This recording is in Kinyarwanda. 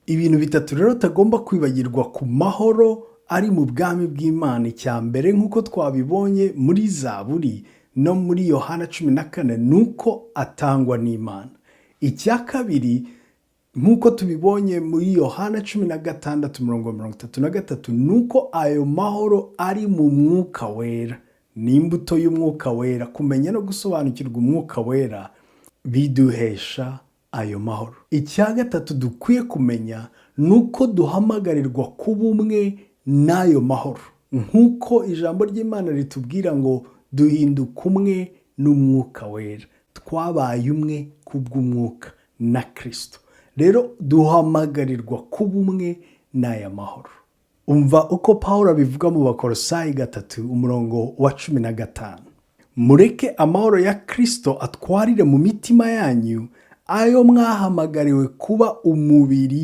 ibintu bitatu rero utagomba kwibagirwa ku mahoro ari mu bwami bw'Imana. Icya mbere nk'uko twabibonye muri Zaburi no muri Yohana 14 nuko atangwa n'Imana. Icya kabiri nk'uko tubibonye muri Yohana 16:33 nuko ayo mahoro ari mu mwuka wera. Ni imbuto y'umwuka wera. Kumenya no gusobanukirwa umwuka wera biduhesha ayo mahoro. Icya gatatu dukwiye kumenya nuko duhamagarirwa kuba umwe n'ayo mahoro, nk'uko ijambo ry'Imana ritubwira ngo duhinduka umwe n'umwuka wera. Twabaye umwe kubw'umwuka na Kristo. Rero duhamagarirwa kuba umwe n'aya mahoro. Umva uko Pawulo abivuga mu Bakolosayi 3:15. Mureke amahoro ya Kristo atwarire mu mitima yanyu, ayo mwahamagariwe kuba umubiri